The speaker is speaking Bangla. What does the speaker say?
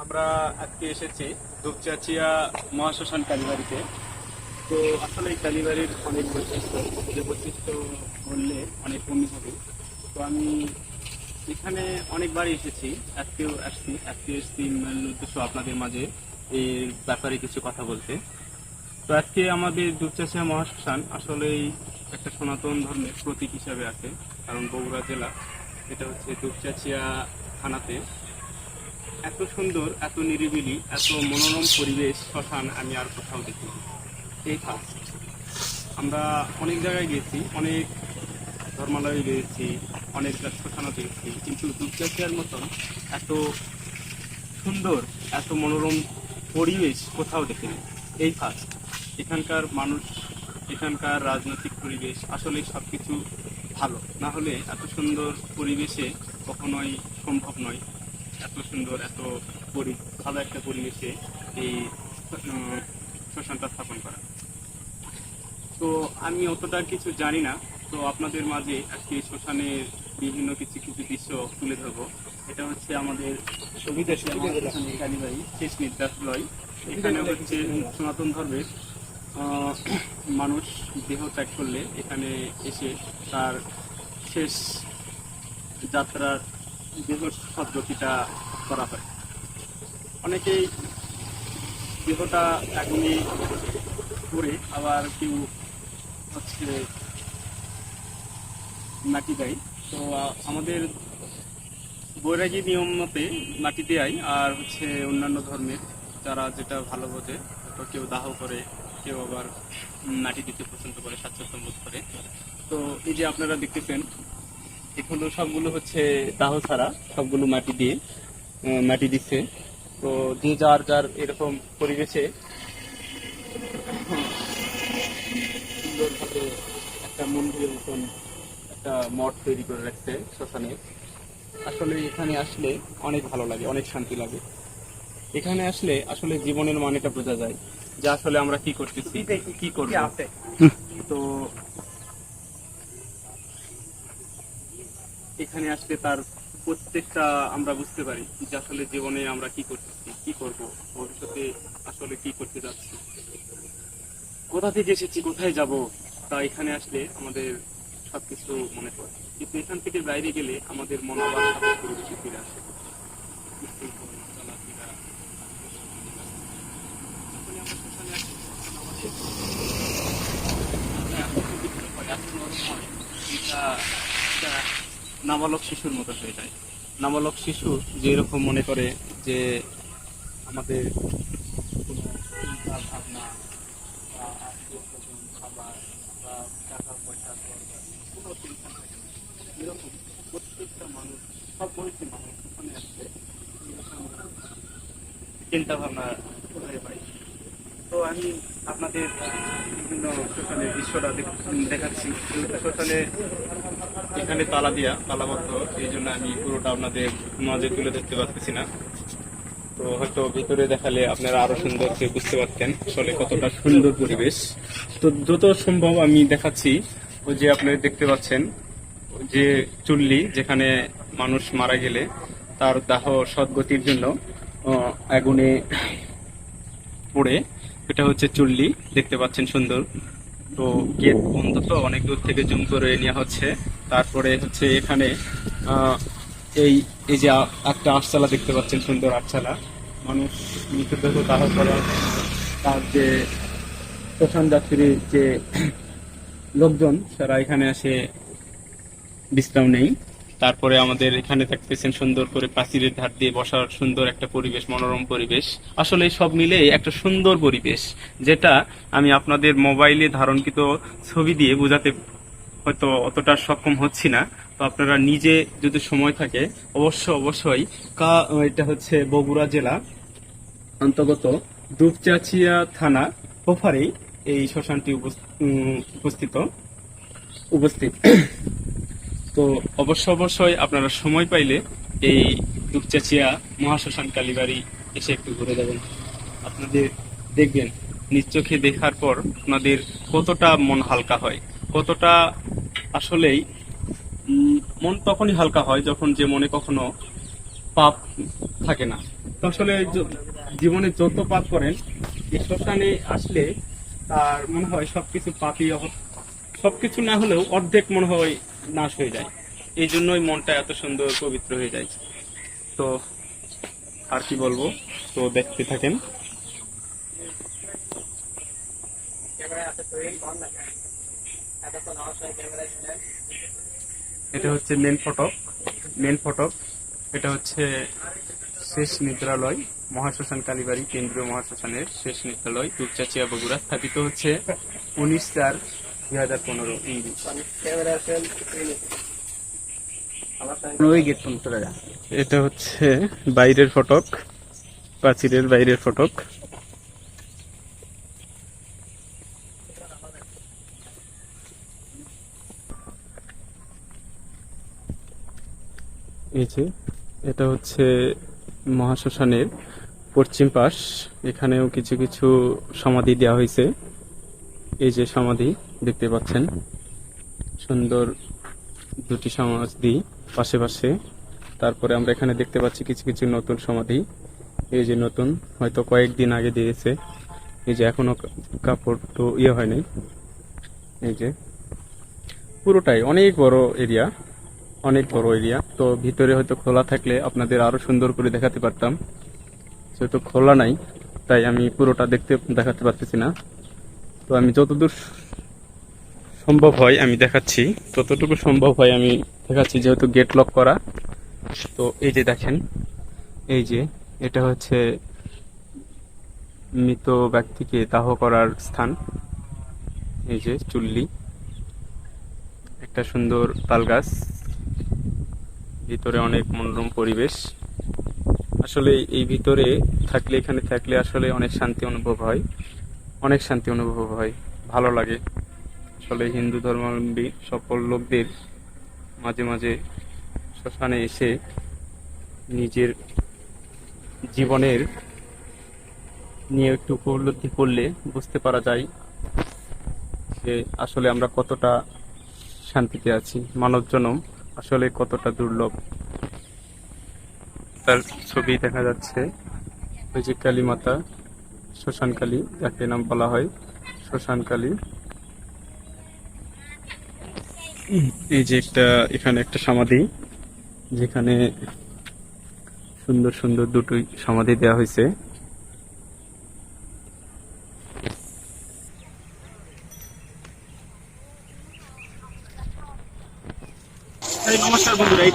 আমরা আজকে এসেছি দুপচাচিয়া মহাশ্মশান কালীবাড়িতে। তো আসলে এই কালীবাড়ির অনেক বৈশিষ্ট্য, যে বৈশিষ্ট্য বললে অনেক কমই হবে। তো আমি এখানে অনেকবারই এসেছি, আজকেও আসছি। আজকে এসেছি মূল উদ্দেশ্য আপনাদের মাঝে এর ব্যাপারে কিছু কথা বলতে। তো আজকে আমাদের দুপচাচিয়া মহাশ্মশান আসলেই একটা সনাতন ধর্মের প্রতীক হিসাবে আছে, কারণ বগুড়া জেলা, এটা হচ্ছে দুপচাচিয়া থানাতে। এত সুন্দর, এত নিরিবিলি, এত মনোরম পরিবেশ শ্মশান আমি আর কোথাও দেখিনি, এই ফার্স্ট। আমরা অনেক জায়গায় গিয়েছি, অনেক ধর্মালয়ে গিয়েছি, অনেক শ্মশানও গিয়েছি, কিন্তু দুপচাচিয়ার মতন এত সুন্দর, এত মনোরম পরিবেশ কোথাও দেখিনি, এই ফার্স্ট। এখানকার মানুষ, এখানকার রাজনৈতিক পরিবেশ আসলে সব কিছু ভালো, না হলে এত সুন্দর পরিবেশে কখনোই সম্ভব নয়। এত সুন্দর, এত ভালো একটা পরিবেশে এই শ্মশানটা স্থাপন করা। তো আমি অতটা কিছু জানি না, তো আপনাদের মাঝে আজকে শ্মশানের বিভিন্ন কিছু কিছু দৃশ্য তুলে ধরবো। এটা হচ্ছে আমাদের কালীবাড়ি শেষ নির্দেশালয়। এখানে হচ্ছে সনাতন ধর্মের মানুষ দেহ ত্যাগ করলে এখানে এসে তার শেষ যাত্রার দেহ সদ্গতিটা করা হয়। অনেকেই দেহটা এখনই করে, আবার কেউ হচ্ছে মাটি দেয়। তো আমাদের বৈরাগী নিয়ম মতে মাটি দেয়, আর হচ্ছে অন্যান্য ধর্মের যারা যেটা ভালো বোঝে, তো কেউ দাহ করে, কেউ আবার মাটি দিতে পছন্দ করে, স্বাচ্ছন্দ্য বোধ করে। তো এই যে আপনারা দেখতেছেন, এগুলো সবগুলো হচ্ছে দাহ ছাড়া, সবগুলো মাটি দিয়ে মাটি দিচ্ছে। তো যে যার যার এরকম পরিবেশে সুন্দরভাবে একটা মন্দিরের মতন একটা মঠ তৈরি করে রাখছে শ্মশানে। আসলে এখানে আসলে অনেক ভালো লাগে, অনেক শান্তি লাগে। এখানে আসলে আসলে জীবনের মানেটা বোঝা যায়, যে আসলে আমরা কি করতেছি, কি করব। তো এখানে আসলে তার প্রত্যেকটা আমরা বুঝতে পারি যে আসলে জীবনে আমরা কি করতেছি, কি করব, ভবিষ্যতে আসলে কি করতে যাচ্ছি, কোথা থেকে এসেছি, কোথায় যাব। তা এখানে আসলে আমাদের সবকিছু মনে পড়ে, কিন্তু এখান থেকে বাইরে গেলে আমাদের মন আবার স্বাভাবিক পরিবেশে ফিরে আসে। চলাফেরা, যখনই আমরা শ্মশানে আসি, তখন আমাদের এত পবিত্র হয়, এত নরম হয়, এটা একটা নাবালক শিশুর মতো হয়ে যায়। নাবালক শিশু যে এরকম মনে করে যে আমাদের কোনো চিন্তা ভাবনা বা আত্মীয়-স্বজন, খাবার বা টাকা পয়সা দরকার, কোনো টেনশন থাকে না। এরকম প্রত্যেকটা মানুষ, সব বয়সী মানুষ ওখানে আসছে, এরকম চিন্তা ভাবনা হয়ে পায়। তো আমি আপনাদের বিভিন্ন শ্মশানের দৃশ্যটা দেখাচ্ছি। শ্মশানে এখানে তালা দিয়া, তালাবদ্ধ, এই জন্য আমি পুরোটা আপনাদের মাঝে তুলে ধরতে পারতেছি না। তো হয়তো ভিতরে দেখালে আপনারা আরো সুন্দর করে বুঝতে পারতেন আসলে কতটা সুন্দর পরিবেশ। তো যত সম্ভব আমি দেখাচ্ছি। ওই যে আপনারা দেখতে পাচ্ছেন, যে চুল্লি, যেখানে মানুষ মারা গেলে তার দাহ সদ্গতির জন্য আগুনে পড়ে, এটা হচ্ছে চুল্লি, দেখতে পাচ্ছেন সুন্দর। তো গেট বন্ধ, তো অনেক দূর থেকে জুম করে নেওয়া হচ্ছে। তারপরে হচ্ছে এখানে আহ, এই এই যে একটা আটচালা দেখতে পাচ্ছেন, সুন্দর আটচালা। মানুষ মৃতদেহ দাহ করা, তার যে শ্মশান যাত্রীর যে লোকজন, তারা এখানে আসে বিশ্রাম নেই। তারপরে আমাদের এখানে থাকতেছেন সুন্দর করে প্রাচীরের ধার দিয়ে বসার সুন্দর একটা পরিবেশ, মনোরম পরিবেশ। আসলে সব মিলে একটা সুন্দর পরিবেশ, যেটা আমি আপনাদের মোবাইলে ধারণকৃত ছবি দিয়ে বোঝাতে হয়তো অতটা সক্ষম হচ্ছি না। তো আপনারা নিজে যদি সময় থাকে, অবশ্যই এটা হচ্ছে বগুড়া জেলা অন্তর্গত দুপচাচিয়া থানা ওপারেই এই শ্মশানটি উপস্থিত। তো অবশ্যই আপনারা সময় পাইলে এই দুপচাচিয়া মহাশ্মশান কালীবাড়ি এসে একটু ঘুরে যাবেন। আপনাদের দেখবেন, নিজ চোখে দেখার পর আপনাদের কতটা মন হালকা হয়, কতটা আসলেই মন তখনই হালকা হয় যখন যে মনে কখনো পাপ থাকে না। তো আসলে জীবনে যত পাপ করেন এই শ্মশানে আসলে তার মনে হয় সবকিছু পাপই সবকিছু না হলেও অর্ধেক মনে হয় নাশ হয়ে যায়। এই জন্যই মনটা এত সুন্দর পবিত্র হয়ে যায়। তো আর কি বলবো, তো দেখতে থাকেন। এটা হচ্ছে মেন ফটক। এটা হচ্ছে শেষ নিদ্রালয়, মহাশ্মশান কালীবাড়ি কেন্দ্রীয় মহাশ্মশানের শেষ নিদ্রালয়, দুপচাচিয়া বগুড়া। স্থাপিত হচ্ছে 19/4/2015 ইংরেজি। এটা হচ্ছে বাইরের ফটক, প্রাচীরের বাইরের ফটক। এই যে এটা হচ্ছে মহাশ্মশানের পশ্চিম পাশ। এখানেও কিছু কিছু সমাধি দেওয়া হয়েছে। এই যে সমাধি দেখতে পাচ্ছেন, সুন্দর দুটি সমাধি পাশে পাশে। তারপরে আমরা এখানে দেখতে পাচ্ছি কিছু কিছু নতুন সমাধি। এই যে নতুন, হয়তো কয়েকদিন আগে দিয়েছে। এই যে এখনো কাপড় তো হয়নি। এই যে পুরোটাই অনেক বড় এরিয়া, অনেক বড় এরিয়া। তো ভিতরে হয়তো খোলা থাকলে আপনাদের আরো সুন্দর করে দেখাতে পারতাম, যেহেতু খোলা নাই তাই আমি পুরোটা দেখাতে পারতেছি না। তো আমি যতদূর সম্ভব হয় আমি দেখাচ্ছি, যতটুকু সম্ভব হয় আমি দেখাচ্ছি, যেহেতু গেট লক করা। তো এই যে দেখেন, এই যে এটা হচ্ছে মৃত ব্যক্তিকে দাহ করার স্থান। এই যে চুল্লি, একটা সুন্দর তাল গাছ, ভিতরে অনেক মনোরম পরিবেশ। আসলে এই ভিতরে থাকলে, এখানে থাকলে আসলে অনেক শান্তি অনুভব হয়, অনেক শান্তি অনুভব হয়, ভালো লাগে। আসলে হিন্দু ধর্মাবলম্বী সকল লোকদের মাঝে মাঝে শ্মশানে এসে নিজের জীবনের নিয়ে একটু উপলব্ধি করলে বুঝতে পারা যায় যে আসলে আমরা কতটা শান্তিতে আছি, মানব জনম আসলে কতটা দুর্লভ। তার ছবি দেখা যাচ্ছে, ওই যে কালী মাতা, শ্মশান কালী যাকে নাম বলা হয়, শ্মশান কালী। এই যে এখানে একটা সমাধি, যেখানে সুন্দর সুন্দর দুটোই সমাধি দেওয়া হয়েছে। নমস্কার বন্ধুরা, এই